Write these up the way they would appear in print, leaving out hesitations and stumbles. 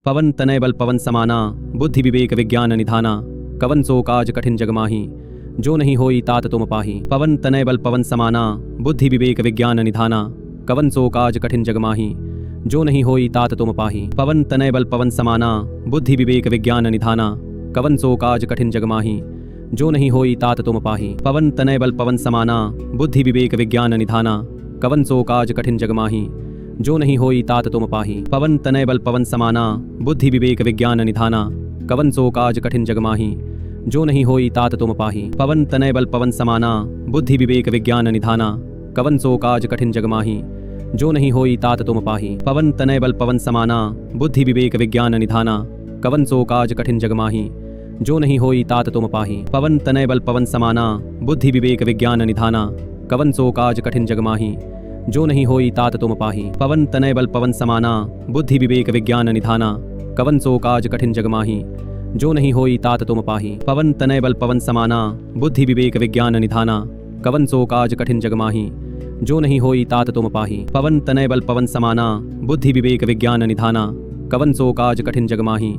पवन तनय बल पवन समाना बुद्धि विवेक विज्ञान निधाना। कवन सो काज कठिन जग माही जो नहीं होई तात तुम पाही। पवन तनय बल पवन समाना बुद्धि विवेक विज्ञान निधाना। कवन सो काज कठिन जग माही जो नहीं होई तात तुम पाही। पवन तनय बल पवन समाना बुद्धि विवेक विज्ञान निधाना। कवन सो काज कठिन जग माही जो नहीं होई तात तुम पाही। पवन तनय बल पवन समाना बुद्धि विवेक विज्ञान निधाना। कवन सो काज कठिन जग माही जो नहीं होई तात तुम पाही। पवन तनय बल पवन समाना बुद्धि विवेक विज्ञान निधाना। कवन सो काज कठिन जग माही जो नहीं होई तात तुम पाही। पवन तनय बल पवन समाना बुद्धि विवेक विज्ञान निधाना। कवन सो काज कठिन जग माही जो नहीं होई तात तुम पाही। पवन तनय बल पवन समाना बुद्धि विवेक विज्ञान निधाना। कवन सो काज कठिन जग माही जो नहीं होई तात तुम पाही। पवन तनय बल पवन समाना बुद्धि विवेक विज्ञान निधाना। कवन सो काज कठिन जग माही जो नहीं होई तात तुम पाही। पवन तनय बल पवन समाना बुद्धि विवेक विज्ञान निधाना। कवन सो काज कठिन जग माही जो नहीं होई तात तुम पाही। पवन तनय बल पवन समाना बुद्धि विवेक विज्ञान निधाना। कवन सो काज कठिन जग माही जो नहीं होई तात तुम पाही। पवन तनय बल पवन समाना बुद्धि विवेक विज्ञान निधाना। कवन सो काज कठिन जग माही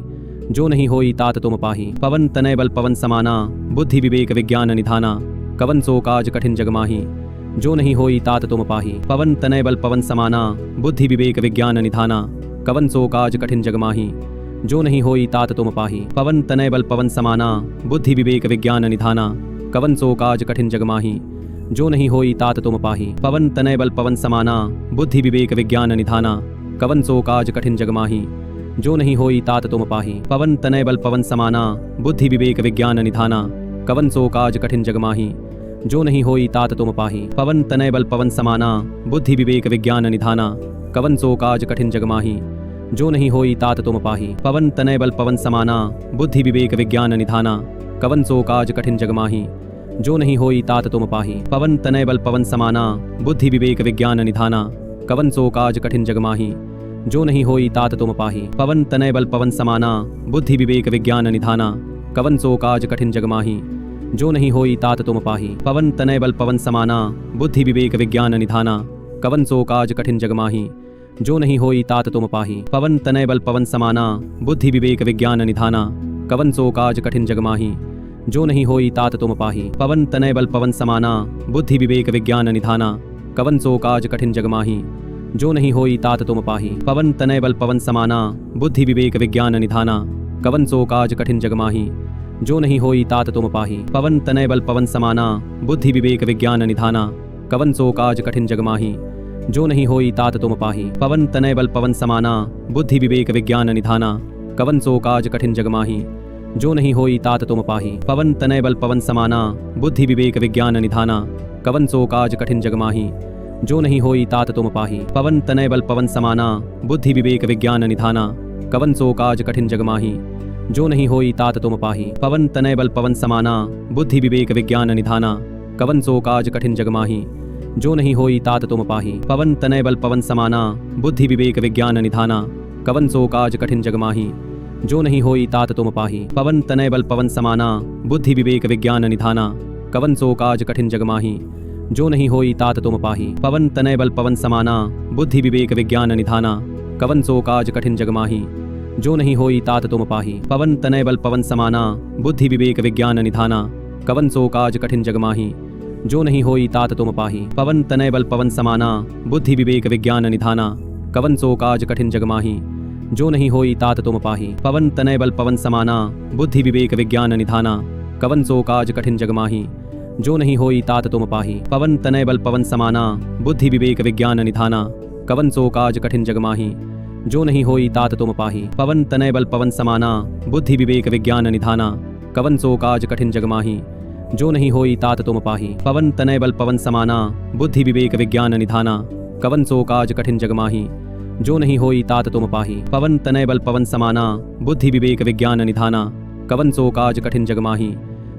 जो नहीं होई तात तुम पाही। पवन तनय बल पवन समाना बुद्धि विवेक विज्ञान निधाना। कवन सो काज कठिन जग माही जो नहीं होई तात तुम पाही। पवन तनय बल पवन समाना बुद्धि विवेक विज्ञान निधाना। कवन सो काज कठिन जग माही जो नहीं होई तात तुम पाही। पवन तनय बल पवन समाना बुद्धि विवेक विज्ञान निधाना। कवन सो काज कठिन जग माही जो नहीं होई तात तुम पाही। पवन तनय बल पवन समाना बुद्धि विवेक विज्ञान निधाना। कवन सो काज कठिन जग माही जो नहीं होई तात तुम पाही। पवन तनय बल पवन समाना बुद्धि विवेक विज्ञान निधाना। कवन सो काज कठिन जग माही जो नहीं होई तात तुम पाही। पवन तनय बल पवन समाना बुद्धि विवेक विज्ञान निधाना। कवन सो काज कठिन जग माही जो नहीं होई तात तुम पाही। पवन तनय बल पवन समाना बुद्धि विवेक विज्ञान निधाना। कवन सो काज कठिन जग माही जो नहीं होई तात तुम पाही। पवन तनय बल पवन समाना बुद्धि विवेक विज्ञान निधाना। कवन सो काज कठिन जग माही जो नहीं होई तात तुम पाही। पवन तनय बल पवन समाना बुद्धि विवेक विज्ञान निधाना। कवन सो काज कठिन जग माही जो नहीं होई तात तुम पाही। पवन तनय बल पवन समाना बुद्धि विवेक विज्ञान निधाना। कवन सो काज कठिन जग माही जो नहीं होई तात तुम पाही। पवन तनय बल पवन समाना बुद्धि विवेक विज्ञान निधाना। कवन सो काज कठिन जग माही जो नहीं होई तात तुम पाही। पवन तनय बल पवन समाना बुद्धि विवेक विज्ञान निधाना। कवन सो काज कठिन जग माही जो नहीं होई तात तुम पाही। पवन तनय बल पवन समाना बुद्धि विवेक विज्ञान निधाना। कवन सो काज कठिन जग माही जो नहीं होई तात तुम पाही। पवन तनय बल पवन समाना बुद्धि विवेक विज्ञान निधाना। कवन सो काज कठिन जग माही जो नहीं होई तात तुम पाही। पवन तनय बल पवन समाना बुद्धि विवेक विज्ञान निधाना। कवन सो काज कठिन जग माही जो नहीं होई तात तुम पाही। पवन तनय बल पवन समाना बुद्धि विवेक विज्ञान निधाना। कवन सो काज कठिन जग माही जो नहीं होई तात तुम पाही। पवन तनय बल पवन समाना बुद्धि विवेक विज्ञान निधाना। कवन सो काज कठिन जग माही जो नहीं होई तात तुम पाही। पवन तनय बल पवन समाना बुद्धि विवेक विज्ञान निधाना। कवन सो काज कठिन जग माही जो नहीं होई तात तुम पाही। पवन तनय बल पवन समाना बुद्धि विवेक विज्ञान निधाना। कवन सो काज कठिन जग माही जो नहीं होई तात तुम पाही। पवन तनय बल पवन समाना बुद्धि विवेक विज्ञान निधाना। कवन सो काज कठिन जग माही जो नहीं होई तात तुम पाही। पवन तनय बल पवन समाना बुद्धि विवेक विज्ञान निधाना। कवन सो काज कठिन जग माही जो नहीं होई तात तुम पाही। पवन तनय बल पवन समाना बुद्धि विवेक विज्ञान निधाना। कवन सो काज कठिन जग माही जो नहीं होई तात तुम पाही। पवन तनय बल पवन समाना बुद्धि विवेक विज्ञान निधाना। कवन सो काज कठिन जग माही जो नहीं होई तात तुम पाही। पवन तनय बल पवन समाना बुद्धि विवेक विज्ञान निधाना। कवन सो काज कठिन जग माही जो नहीं होई तात तुम पाही। पवन तनय बल पवन समाना बुद्धि विवेक विज्ञान निधाना। कवन सो काज कठिन जग माही जो नहीं होई तात तुम पाही। पवन तनय बल पवन समाना बुद्धि विवेक विज्ञान निधाना। कवन सो काज कठिन जग माही जो नहीं होई तात तुम पाही। पवन तनय बल पवन समाना बुद्धि विवेक विज्ञान निधाना। कवन सो काज कठिन जग माही जो नहीं होई तात तुम पाही। पवन तनय बल पवन समाना बुद्धि विवेक विज्ञान निधाना। कवन सो काज कठिन जग माही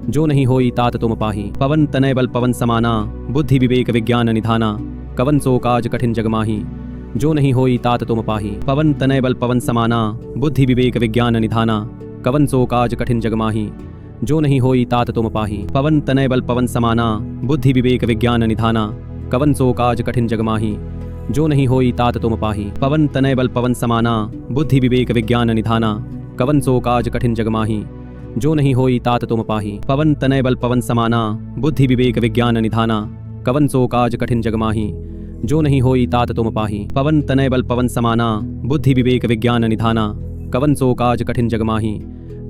जो नहीं होई तात तुम पाही। पवन तनय बल पवन समाना बुद्धि विवेक विज्ञान निधाना। कवन सो काज कठिन जग माही जो नहीं होई तात तुम पाही। पवन तनय बल पवन समाना बुद्धि विवेक विज्ञान निधाना। कवन सो काज कठिन जग माही जो नहीं होई तात तुम पाही। पवन तनय बल पवन समाना बुद्धि विवेक विज्ञान निधाना। कवन सो काज कठिन जग माही जो नहीं होई तात तुम पाही। पवन तनय बल पवन समाना बुद्धि विवेक विज्ञान निधाना, कवन सो काज कठिन जग माही। जो नहीं होई तात तुम पाही। पवन तनय बल पवन समाना बुद्धि विवेक विज्ञान निधाना, कवन सो काज कठिन जग माही। जो नहीं होई तात तुम पाही। पवन तनय बल पवन समाना बुद्धि विवेक विज्ञान निधाना, कवन सो काज कठिन जग माही।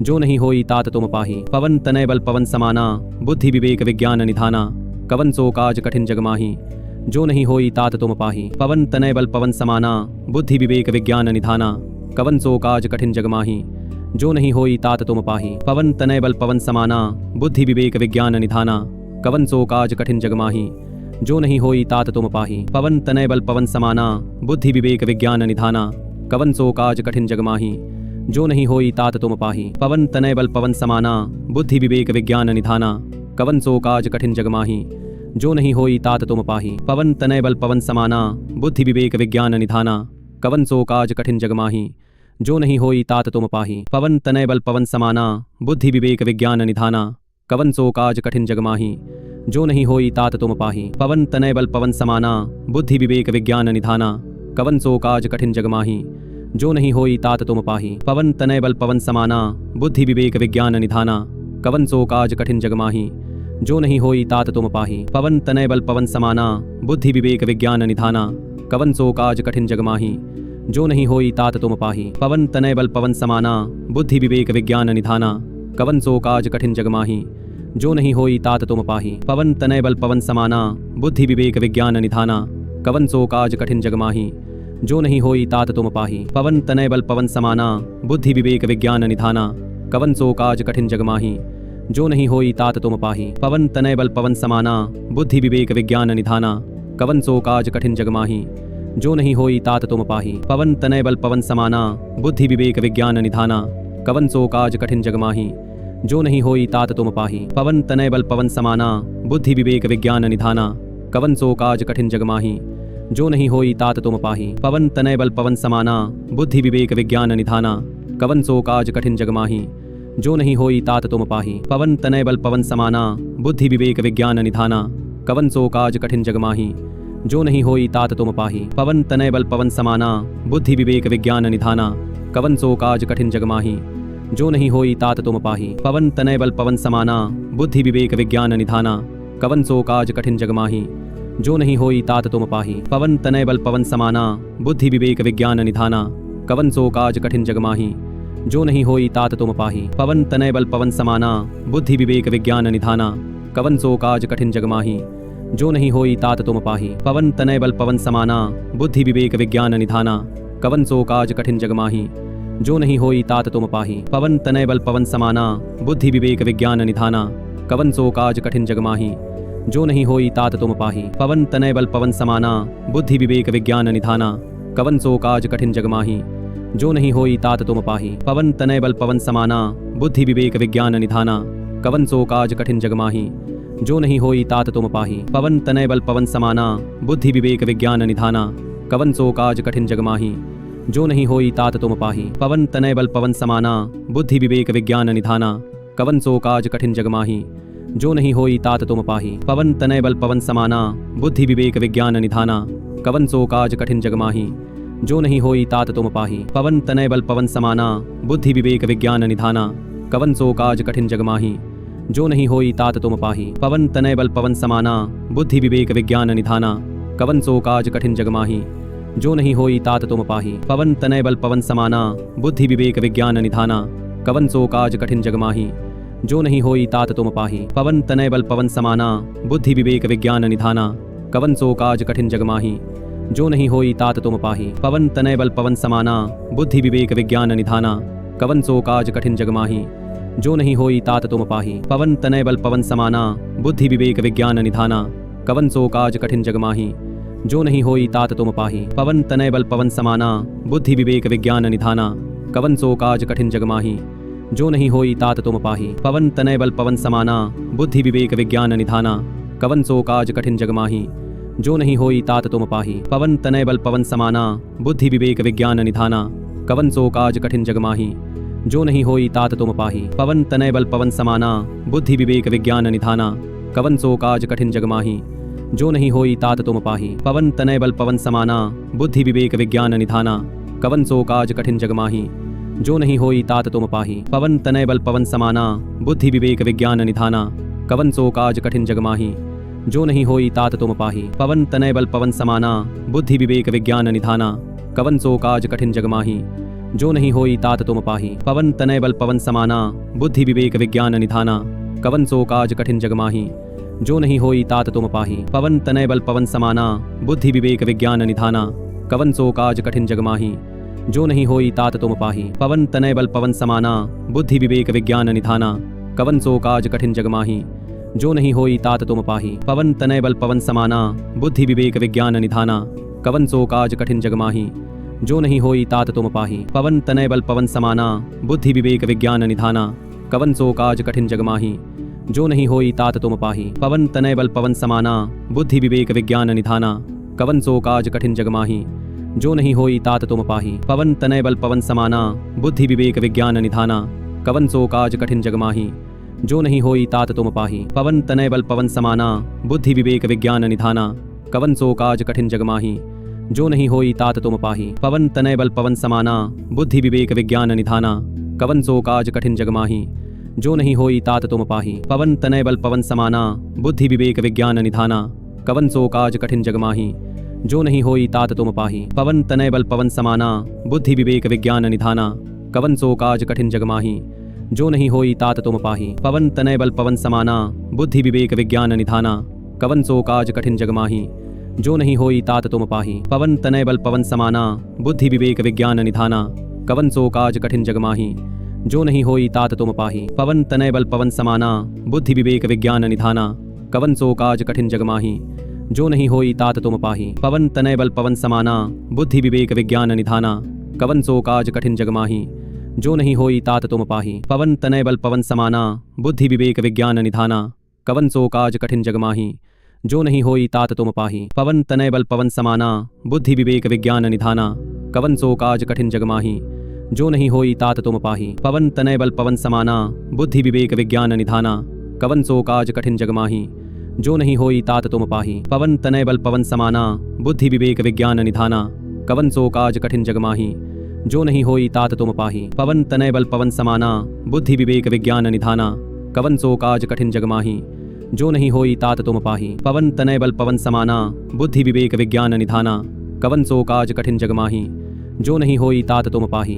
जो नहीं होई तात तुम पाही। पवन तनय बल पवन समाना बुद्धि विवेक विज्ञान निधाना, कवन सो काज कठिन जग माही। जो नहीं होई तात तुम पाही। पवन तनय बल पवन समाना बुद्धि विवेक विज्ञान निधाना, कवन सो काज कठिन जग माही। जो नहीं होई तात तुम पाही। पवन तनय बल पवन समाना बुद्धि विवेक विज्ञान निधाना, कवन सो काज कठिन जग माही। जो नहीं होई तात तुम पाही। पवन तनय बल पवन समाना बुद्धि विवेक विज्ञान निधाना, कवन सो काज कठिन जग माही। जो नहीं होई तात तुम पाही। पवन तनय बल पवन समाना बुद्धि विवेक विज्ञान निधाना, कवन सो काज कठिन जग माही। जो नहीं होई तात तुम पाही। पवन तनय बल पवन समाना बुद्धि विवेक विज्ञान निधाना, कवन सो काज कठिन जग माही। जो नहीं होई तात तुम पाही। पवन तनय बल पवन समाना बुद्धि विवेक विज्ञान निधाना, कवन सो काज कठिन जग माही। जो नहीं होई तात तुम पाही। पवन तनय बल पवन समाना बुद्धि विवेक विज्ञान निधाना, कवन सो काज कठिन जग माही। जो नहीं होई तात तुम पाही। पवन तनय बल पवन समाना बुद्धि विवेक विज्ञान निधाना, कवन सो काज कठिन जग माही। जो नहीं होई तात तुम पाही। पवन तनय बल पवन समाना बुद्धि विवेक विज्ञान निधाना, कवन सो काज कठिन जग माही। जो नहीं होई तात तुम पाही। पवन तनय बल पवन समाना बुद्धि विवेक विज्ञान निधाना, कवन सो काज कठिन जग माही। जो नहीं होई तात तुम पाही। पवन तनय बल पवन समाना बुद्धि विवेक विज्ञान निधाना, कवन सो काज कठिन जग माही। जो नहीं होई तात तुम पाही। पवन तनय बल पवन समाना बुद्धि विवेक विज्ञान निधाना, कवन सो काज कठिन जग माही। जो नहीं होई तात तुम पाही। पवन तनय बल पवन समाना बुद्धि विवेक विज्ञान निधाना, कवन सो काज कठिन जग माही। जो नहीं होई तात तुम पाही। पवन तनय बल पवन समाना बुद्धि विवेक विज्ञान निधाना, कवन सो काज कठिन जग माही। जो नहीं होई तात तुम पाही। पवन तनय बल पवन समाना बुद्धि विवेक विज्ञान निधाना, कवन सो काज कठिन जग माही। जो नहीं होई तात तुम पाही। पवन तनय बल पवन समाना बुद्धि विवेक विज्ञान निधाना, कवन सो काज कठिन जग माही। जो नहीं होई तात तुम पाही। पवन तनय बल पवन समाना बुद्धि विवेक विज्ञान निधाना, कवन सो काज कठिन जग माही। जो नहीं होई तात तुम पाही। पवन तनय बल पवन समाना बुद्धि विवेक विज्ञान निधाना, कवन सो काज कठिन जग माही। जो नहीं होई तात तुम पाही। पवन तनय बल पवन समाना बुद्धि विवेक विज्ञान निधाना, कवन सो काज कठिन जग माही। जो नहीं होई तात तुम पाही। पवन तनय बल पवन समाना बुद्धि विवेक विज्ञान निधाना, कवन सो काज कठिन जग माही। जो नहीं होई तात तुम पाही। पवन तनय बल पवन समाना बुद्धि विवेक विज्ञान निधाना, कवन सो काज कठिन जग माही। जो नहीं होई तात तुम पाही। पवन तनय बल पवन समाना बुद्धि विवेक विज्ञान निधाना, कवन सो काज कठिन जग माही। जो नहीं होई तात तुम पाही। पवन तनय बल पवन समाना बुद्धि विवेक विज्ञान निधाना, कवन सो काज कठिन जग माही। जो नहीं होई तात तुम पाही। पवन तनय बल पवन समाना बुद्धि विवेक विज्ञान निधाना, कवन सो काज कठिन जग माही। जो नहीं होई तात तुम पाही। पवन तनय बल पवन समाना बुद्धि विवेक विज्ञान निधाना, कवन सो काज कठिन जग माही। जो नहीं होई तात तुम पाही। पवन तनय बल पवन समाना बुद्धि विवेक विज्ञान निधाना, कवन सो काज कठिन जग माही। जो नहीं होई तात तुम पाही। पवन तनय बल पवन समाना बुद्धि विवेक विज्ञान निधाना, कवन सो काज कठिन जग माही। जो नहीं होई तात तुम पाही। पवन तनय बल पवन समाना बुद्धि विवेक विज्ञान निधाना, कवन सो काज कठिन जग माही। जो नहीं होई तात तुम पाही। पवन तनय बल पवन समाना बुद्धि विवेक विज्ञान निधाना, कवन सो काज कठिन जग माही। जो नहीं होई तात तुम पाही। पवन तनय बल पवन समाना बुद्धि विवेक विज्ञान निधाना, कवन सो काज कठिन जग माही। जो नहीं होई तात तुम पाही। पवन तनय बल पवन समाना बुद्धि विवेक विज्ञान निधाना, कवन सो काज कठिन जग माही। जो नहीं होई तात तुम पाही। पवन तनय बल पवन समाना बुद्धि विवेक विज्ञान निधाना, कवन सो काज कठिन जग माही। जो नहीं होई तात तुम पाही। पवन तनय बल पवन समाना बुद्धि विवेक विज्ञान निधाना, कवन सो काज कठिन जग माही। जो नहीं होई तात तुम पाही। पवन तनय बल पवन समाना बुद्धि विवेक विज्ञान निधाना, कवन सो काज कठिन जग माही। जो नहीं होई तात तुम पाही। पवन तनय बल पवन समाना बुद्धि विवेक विज्ञान निधाना, कवन सो काज कठिन जग माही। जो नहीं होई तात तुम पाही। पवन तनय बल पवन समाना बुद्धि विवेक विज्ञान निधाना, कवन सो काज कठिन जग माही। जो नहीं होई तात तुम पाही। पवन तनय बल पवन समाना बुद्धि विवेक विज्ञान निधाना, कवन सो काज कठिन जग माही। जो नहीं होई तात तुम पाही। पवन तनय बल पवन समाना बुद्धि विवेक विज्ञान निधाना, कवन सो काज कठिन जग माही। जो नहीं होई तात तुम पाही। पवन तनय बल पवन समाना बुद्धि विवेक विज्ञान निधाना कवन सो काज कठिन जग माही। जो नहीं होई तात तुम पाही। पवन तनय बल पवन समाना बुद्धि विवेक विज्ञान निधाना कवन सो काज कठिन जग माही। जो नहीं होई तात तुम पाही। पवन तनय बल पवन समाना बुद्धि विवेक विज्ञान निधाना कवन सो काज कठिन जग माही। जो नहीं होई तात तुम पाही। पवन तनय बल पवन समाना बुद्धि विवेक विज्ञान निधाना कवन सो काज कठिन जग माही। जो नहीं होई तात तुम पाही। पवन तनय बल पवन समाना बुद्धि विवेक विज्ञान निधाना कवन सो काज कठिन जग माही। जो नहीं होई तात तुम पाही। पवन तनय बल पवन समाना बुद्धि विवेक विज्ञान निधाना कवन सो काज कठिन जग माही। जो नहीं होई तात तुम पाही। पवन तनय बल पवन समाना बुद्धि विवेक विज्ञान निधाना कवन सो काज कठिन जग माही। जो नहीं होई तात तुम पाही। पवन तनय बल पवन समाना बुद्धि विवेक विज्ञान निधाना कवन सो काज कठिन जग माही। जो नहीं होई तात तुम पाही। पवन तनय बल पवन समाना बुद्धि विवेक विज्ञान निधाना कवन सो काज कठिन जग माही। जो नहीं होई तात तुम पाही। पवन तनय बल पवन समाना बुद्धि विवेक विज्ञान निधाना कवन सो काज कठिन जग माही। जो नहीं होई तात तुम पाही। पवन तनय बल पवन समाना बुद्धि विवेक विज्ञान निधाना कवन सो काज कठिन जग माही। जो नहीं होई तात तुम पाही। पवन तनय बल पवन समाना बुद्धि विवेक विज्ञान निधाना कवन सो काज कठिन जग माही। जो नहीं होई तात तुम पाही। पवन तनय बल पवन समाना बुद्धि विवेक विज्ञान निधाना कवन सो काज कठिन जग माही। जो नहीं होई तात तुम पाही। पवन तनय बल पवन समाना बुद्धि विवेक विज्ञान निधाना कवन सो काज कठिन जग माही। जो नहीं होई तात तुम पाही। पवन तनय बल पवन समाना बुद्धि विवेक विज्ञान निधाना कवन सो काज कठिन जग माही। जो नहीं होई तात तुम पाही। पवन तनय बल पवन समाना बुद्धि विवेक विज्ञान निधाना कवन सो काज कठिन जग माही। जो नहीं होई तात तुम पाही। पवन तनय बल पवन समाना बुद्धि विवेक विज्ञान निधाना कवन सो काज कठिन जग माही। जो नहीं होई तात तुम पाही। पवन तनय बल पवन समाना बुद्धि विवेक विज्ञान निधाना कवन सो काज कठिन जग माही। जो नहीं होई तात तुम पाही। पवन तनय बल पवन समाना बुद्धि विवेक विज्ञान निधाना कवन सो काज कठिन जग माही। जो नहीं होई तात तुम पाही। पवन तनय बल पवन समाना बुद्धि विवेक विज्ञान निधाना कवन सो काज कठिन जग माही। जो नहीं होई तात तुम पाही। पवन तनय बल पवन समाना बुद्धि विवेक विज्ञान निधाना कवन सो काज कठिन जग माही। जो नहीं होई तात तुम पाही। पवन तनय बल पवन समाना बुद्धि विवेक विज्ञान निधाना कवन सो काज कठिन जग माही। जो नहीं होई तात तुम पाही। पवन तनय बल पवन समाना बुद्धि विवेक विज्ञान निधाना कवन सो काज कठिन जग माही। जो नहीं होई तात तुम पाही। पवन तनय बल पवन समाना बुद्धि विवेक विज्ञान निधाना कवन सो काज कठिन जग माही। जो नहीं होई तात तुम पाही।